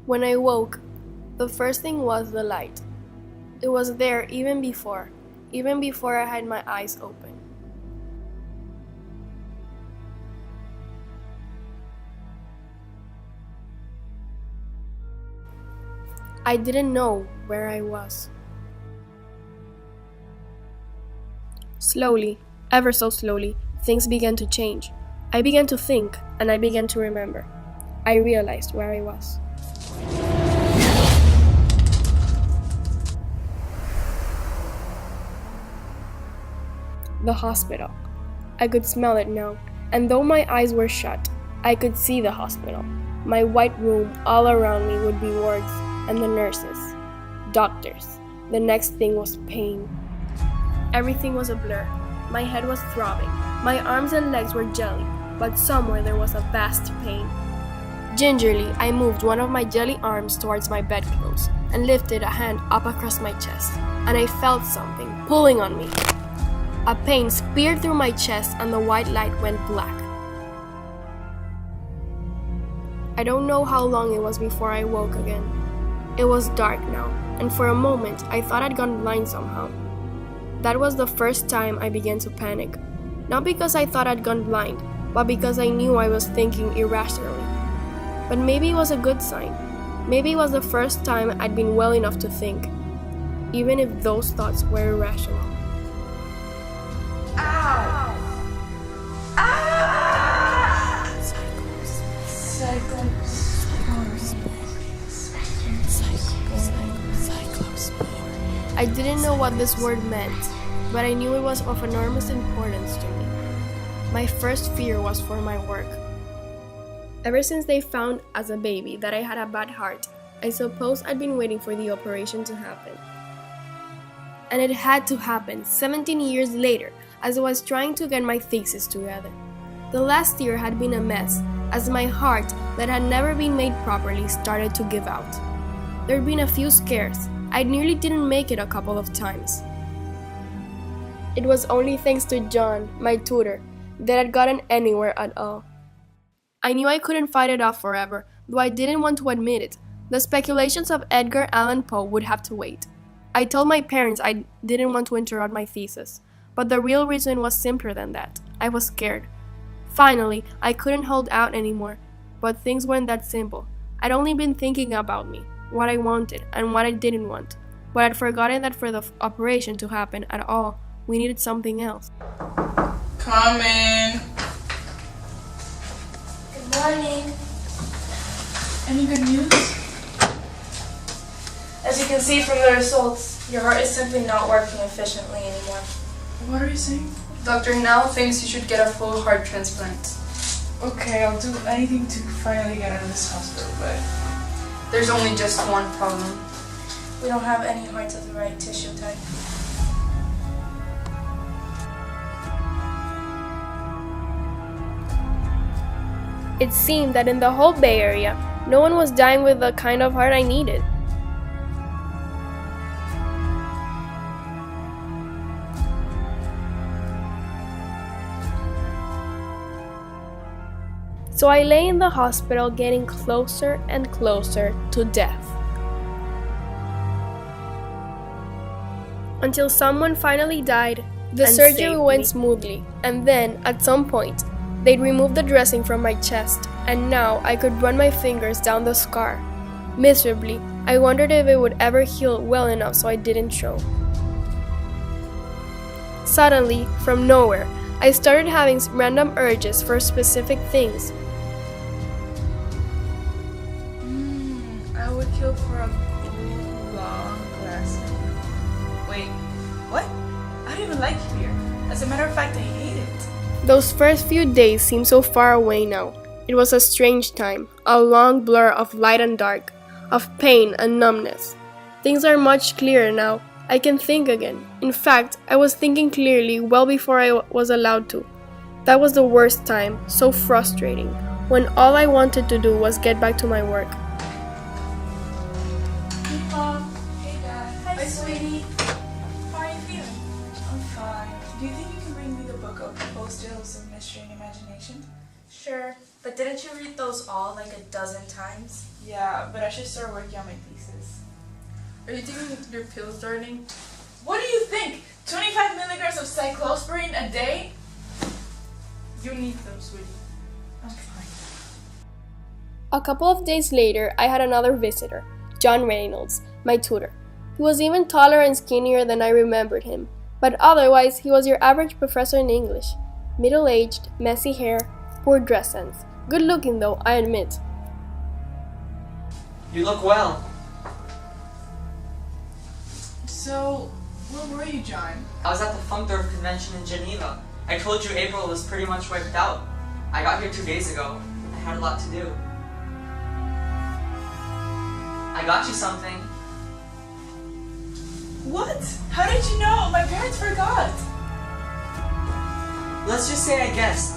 When I woke, the first thing was the light. It was there even before I had my eyes open. I didn't know where I was. Slowly, ever so slowly, things began to change. I began to think, and I began to remember. I realized where I was. The hospital. I could smell it now, and though my eyes were shut, I could see the hospital. My white room all around me would be wards, and the nurses, doctors. The next thing was pain. Everything was a blur. My head was throbbing. My arms and legs were jelly, but somewhere there was a vast pain. Gingerly, I moved one of my jelly arms towards my bedclothes and lifted a hand up across my chest, and I felt something pulling on me. A pain speared through my chest and the white light went black. I don't know how long it was before I woke again. It was dark now, and for a moment I thought I'd gone blind somehow. That was the first time I began to panic. Not because I thought I'd gone blind, but because I knew I was thinking irrationally. But maybe it was a good sign. Maybe it was the first time I'd been well enough to think, even if those thoughts were irrational. Ow! Ah! I didn't know what this word meant, but I knew it was of enormous importance to me. My first fear was for my work. Ever since they found as a baby that I had a bad heart, I suppose I'd been waiting for the operation to happen. And it had to happen 17 years later, as I was trying to get my thesis together. The last year had been a mess, as my heart, that had never been made properly, started to give out. There'd been a few scares. I nearly didn't make it a couple of times. It was only thanks to John, my tutor, that I'd gotten anywhere at all. I knew I couldn't fight it off forever, though I didn't want to admit it. The speculations of Edgar Allan Poe would have to wait. I told my parents I didn't want to interrupt my thesis, but the real reason was simpler than that. I was scared. Finally, I couldn't hold out anymore, but things weren't that simple. I'd only been thinking about me, what I wanted and what I didn't want, but I'd forgotten that for the operation to happen at all, we needed something else. Come in. Good morning. Any good news? As you can see from the results, your heart is simply not working efficiently anymore. What are you saying? Dr. Now thinks you should get a full heart transplant. Okay, I'll do anything to finally get out of this hospital, but There's only just one problem. We don't have any hearts of the right tissue type. It seemed that in the whole Bay Area, no one was dying with the kind of heart I needed. So I lay in the hospital getting closer and closer to death. Until someone finally died, the surgery went smoothly, and then, at some point, they'd removed the dressing from my chest, and now I could run my fingers down the scar. Miserably, I wondered if it would ever heal well enough so I didn't show. Suddenly, from nowhere, I started having random urges for specific things. I would kill for a cool, long glass. Wait, what? I don't even like here. As a matter of fact, I hate it. Those first few days seem so far away now. It was a strange time, a long blur of light and dark, of pain and numbness. Things are much clearer now. I can think again. In fact, I was thinking clearly well before I was allowed to. That was the worst time, so frustrating, when all I wanted to do was get back to my work. Hey, Mom. Hey, Dad. Hi, sweetie. How are you feeling? I'm fine. Do you think you can bring me the book of Poe's Tales of Mystery and Imagination? Sure, But didn't you read those all like a dozen times? Yeah, but I should start working on my thesis. Are you taking your pills, darling? What do you think? 25 milligrams of cyclosporine a day? You need them, sweetie. I'm fine. A couple of days later, I had another visitor, John Reynolds, my tutor. He was even taller and skinnier than I remembered him, but otherwise he was your average professor in English. Middle-aged, messy hair, poor dress sense. Good looking though, I admit. You look well. So, where were you, John? I was at the Funkdorf convention in Geneva. I told you April was pretty much wiped out. I got here 2 days ago. I had a lot to do. I got you something. What? How did you know? My parents forgot. Let's just say I guessed.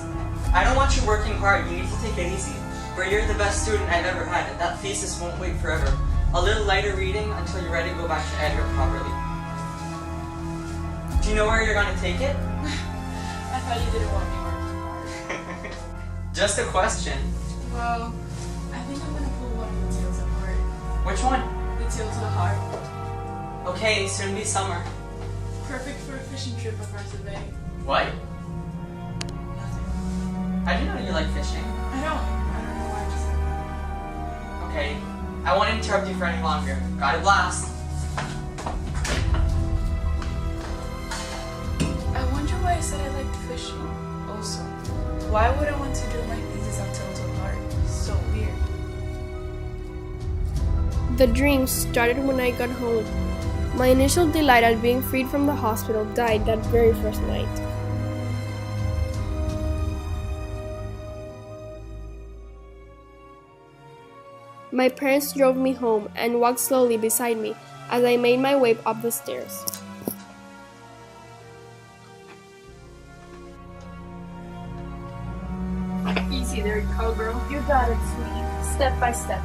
I don't want you working hard. You need to take it easy. But you're the best student I've ever had, and that thesis won't wait forever. A little lighter reading until you're ready to go back to Edgar properly. Do you know where you're going to take it? I thought you didn't want me working hard. Just a question. Well, I think I'm gonna pull one of the tails apart. Which one? The tail to the heart. Okay, soon be summer. Perfect for a fishing trip across the bay. What? Nothing. I didn't know you like fishing. I don't know why I just said that. Okay, I won't interrupt you for any longer. Got a blast. I wonder why I said I liked fishing. Also, why would I want to do my thesis on tail to the heart? So weird. The dreams started when I got home. My initial delight at being freed from the hospital died that very first night. My parents drove me home and walked slowly beside me as I made my way up the stairs. Easy there, cowgirl. You got it, sweetie. Step by step.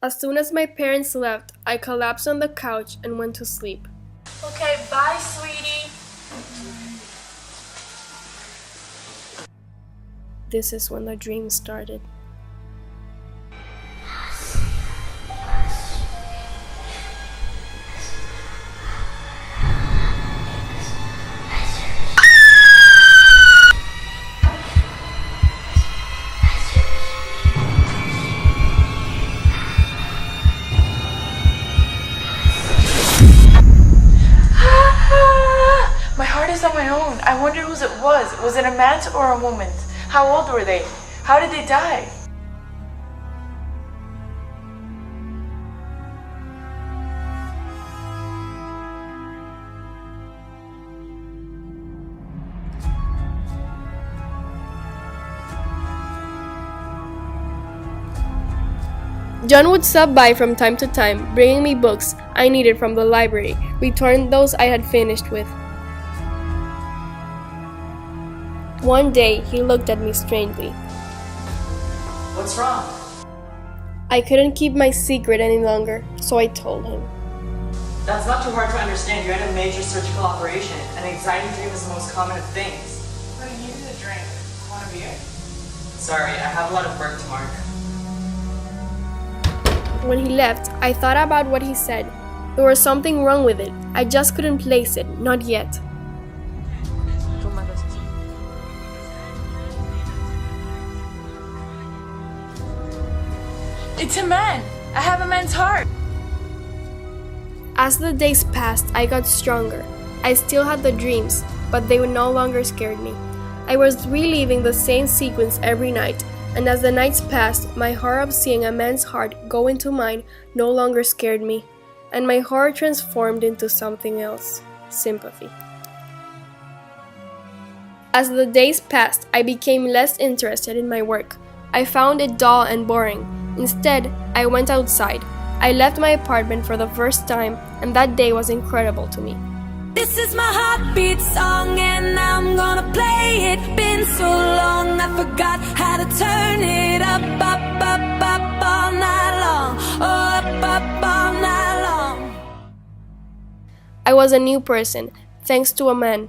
As soon as my parents left, I collapsed on the couch and went to sleep. Okay, bye, sweetie. This is when the dream started. My heart is on my own. I wonder whose it was. Was it a man's or a woman's? How old were they? How did they die? John would stop by from time to time, bringing me books I needed from the library, returning those I had finished with. One day, he looked at me strangely. What's wrong? I couldn't keep my secret any longer, so I told him. That's not too hard to understand. You had a major surgical operation. An anxiety dream is the most common of things. But I needed a drink. Want a beer? Sorry, I have a lot of work to mark. When he left, I thought about what he said. There was something wrong with it. I just couldn't place it, not yet. It's a man. I have a man's heart. As the days passed, I got stronger. I still had the dreams, but they no longer scared me. I was reliving the same sequence every night, and as the nights passed, my horror of seeing a man's heart go into mine no longer scared me, and my horror transformed into something else: sympathy. As the days passed, I became less interested in my work. I found it dull and boring. Instead, I went outside. I left my apartment for the first time, and that day was incredible to me. This is my heartbeat song and I'm gonna play it. Been so long I forgot how to turn it up, up, up, up all night long. long. Up, up all night long. I was a new person, thanks to a man.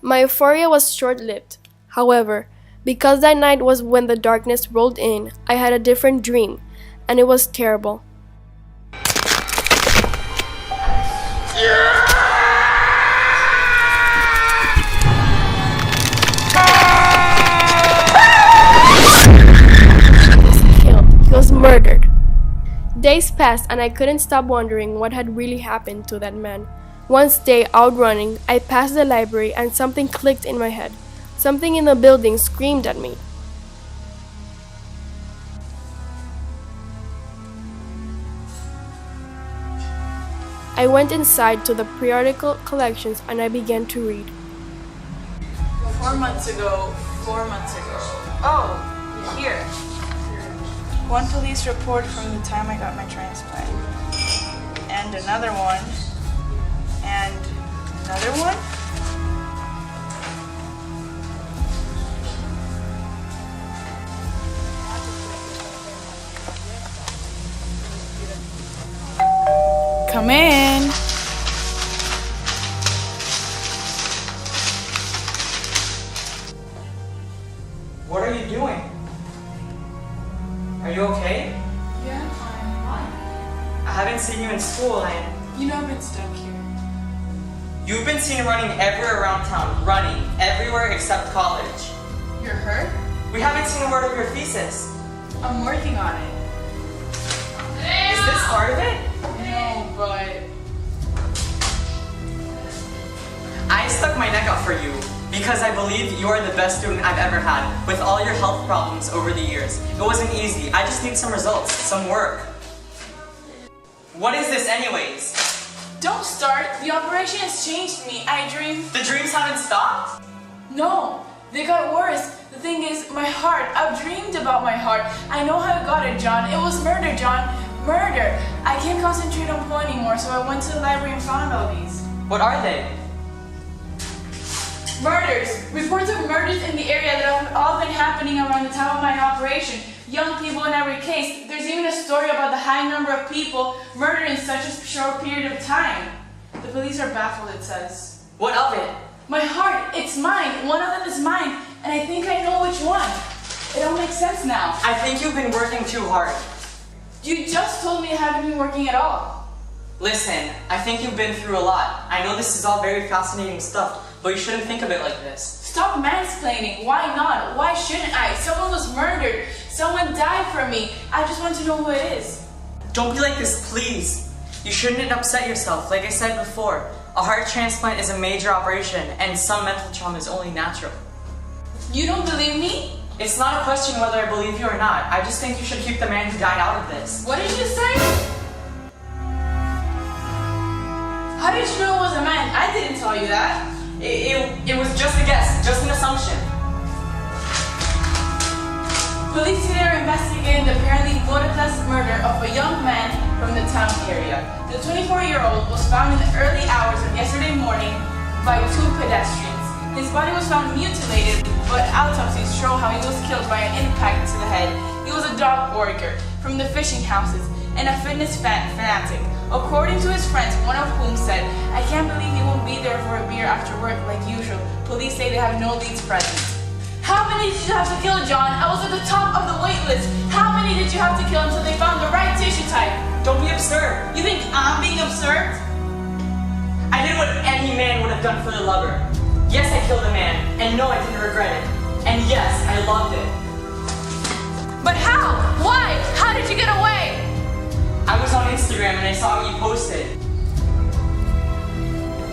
My euphoria was short-lived. However, because that night was when the darkness rolled in, I had a different dream, and it was terrible. He was murdered. Days passed and I couldn't stop wondering what had really happened to that man. One day, out running, I passed the library and something clicked in my head. Something in the building screamed at me. I went inside to the periodical collections and I began to read. 4 months ago. Oh, here. One police report from the time I got my transplant. And another one. And another one? Come in. What are you doing? Are you okay? Yeah, I'm fine. Why? I haven't seen you in school and You know I've been stuck here. you've been seen running everywhere around town, running everywhere except college. You're hurt? We haven't seen a word of your thesis. I'm working on it. Is this part of it? No, but I stuck my neck out for you because I believe you are the best student I've ever had with all your health problems over the years. It wasn't easy. I just need some results, some work. What is this anyways? don't start. The operation has changed me. I dream. The dreams haven't stopped? No, they got worse. The thing is, my heart. I've dreamed about my heart. I know how I got it, John. It was murder, John. Murder. I can't concentrate on pool anymore, so I went to the library and found all these. What are they? Murders. Reports of murders in the area that have all been happening around the time of my operation. Young people in every case. There's even a story about the high number of people murdered in such a short period of time. The police are baffled, it says. What of it? My heart, it's mine. One of them is mine, and I think I know which one. It all makes sense now. I think you've been working too hard. You just told me I haven't been working at all. Listen, I think you've been through a lot. I know this is all very fascinating stuff, but you shouldn't think of it like this. Stop mansplaining. Why not? Why shouldn't I? Someone was murdered. Someone died for me. I just want to know who it is. Don't be like this, please. You shouldn't upset yourself. Like I said before, a heart transplant is a major operation, and some mental trauma is only natural. You don't believe me? It's not a question whether I believe you or not. I just think you should keep the man who died out of this. What did you say? How did you know it was a man? I didn't tell you that. It was just a guess, just an assumption. Police today are investigating the apparently motiveless murder of a young man from the town area. The 24-year-old was found in the early hours of yesterday morning by two pedestrians. His body was found mutilated, but autopsies show how he was killed by an impact to the head. He was a dog worker from the fishing houses and a fitness fanatic. According to his friends, one of whom said, "I can't believe he won't be there for a beer after work like usual." Police say they have no leads present. How many did you have to kill, John? I was at the top of the wait list. How many did you have to kill until they found the right tissue type? Don't be absurd. You think I'm being absurd? I did what any man would have done for their lover. Yes, I killed a man, and no, I didn't regret it. And yes, I loved it. But how? Why? How did you get away? I was on Instagram and I saw what you posted.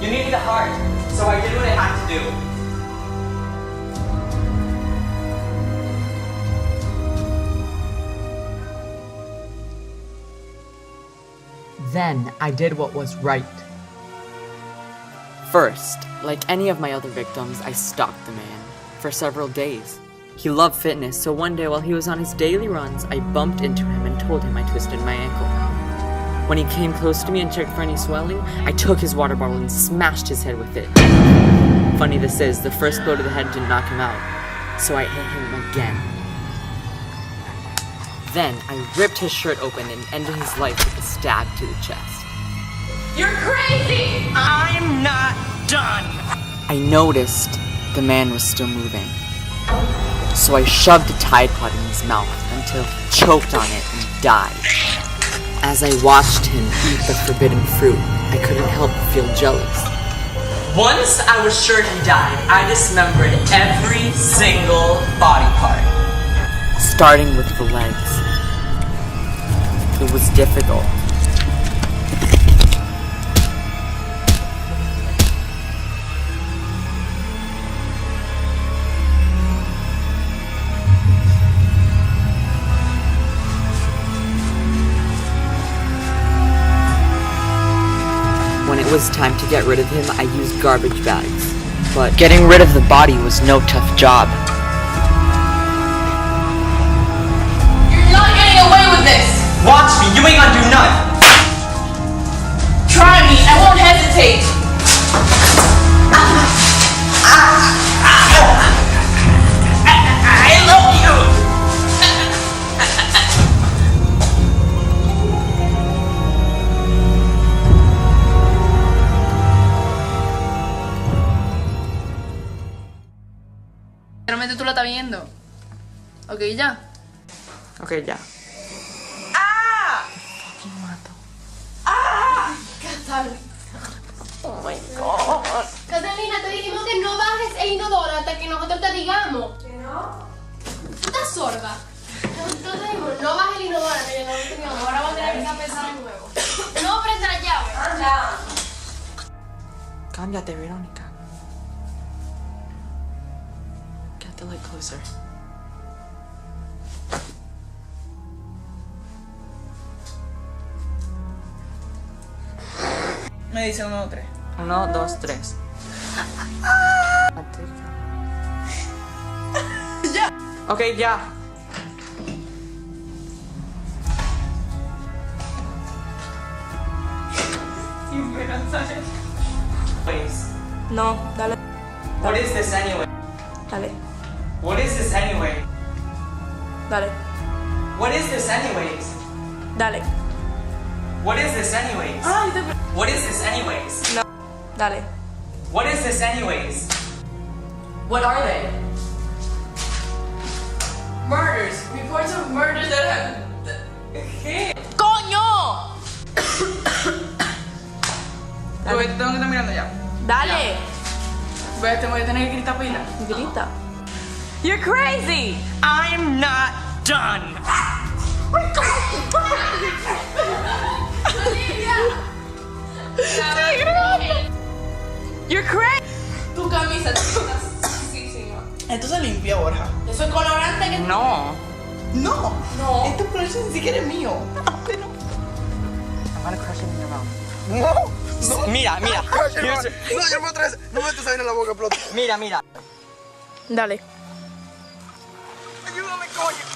You needed a heart, so I did what I had to do. Then I did what was right. First, like any of my other victims, I stalked the man for several days. He loved fitness, so one day while he was on his daily runs, I bumped into him and told him I twisted my ankle. When he came close to me and checked for any swelling, I took his water bottle and smashed his head with it. Funny this is, the first blow to the head didn't knock him out, so I hit him again. Then I ripped his shirt open and ended his life with a stab to the chest. You're crazy! I'm not done! I noticed the man was still moving. So I shoved a Tide Pod in his mouth until he choked on it and died. As I watched him eat the forbidden fruit, I couldn't help but feel jealous. Once I was sure he died, I dismembered every single body part. Starting with the legs. It was difficult. When it was time to get rid of him, I used garbage bags. But getting rid of the body was no tough job. You're not getting away with this! Watch me, you ain't gonna do nothing! Try me, I won't hesitate! I love you! Realmente tú la estás viendo. Ok, ya. Okay, ya. Catalina, te dijimos que no bajes el inodoro hasta que nosotros te digamos. ¿Que no? ¿Tú estás sorda? Nosotros te dijimos, no bajes el inodoro hasta que nosotros te digamos. Ahora vamos a tener que empezar de nuevo. No, presta la llave. Anda. Cámbiate, Verónica. Get the light closer. Me dice 1, 2, 3. 1, 2, 3. Ya. Ok, ya. Please. No, dale. What is this anyway? Dale. What is this anyway? Dale. What is this anyways? Dale. What is this anyways? Ay, What is this anyways? No. Dale. What is this anyways? What are they? Murders. Reports of murders that have... ¡Coño! Oye, tengo que estar mirando ya. Dale. Voy a tener que gritar pila. Grita. You're crazy! I'm not done! You're crazy! Tu camisa está sucísima. Esto se limpia, Borja. Eso es colorante que... No. No. No. Este peluche ni siquiera es mío. Pero... I'm gonna crush it in your mouth. No. No. Mira, mira. No, yo me traes. No me metas ahí en la boca, pronto. Mira, mira. Dale. Ayúdame, coño.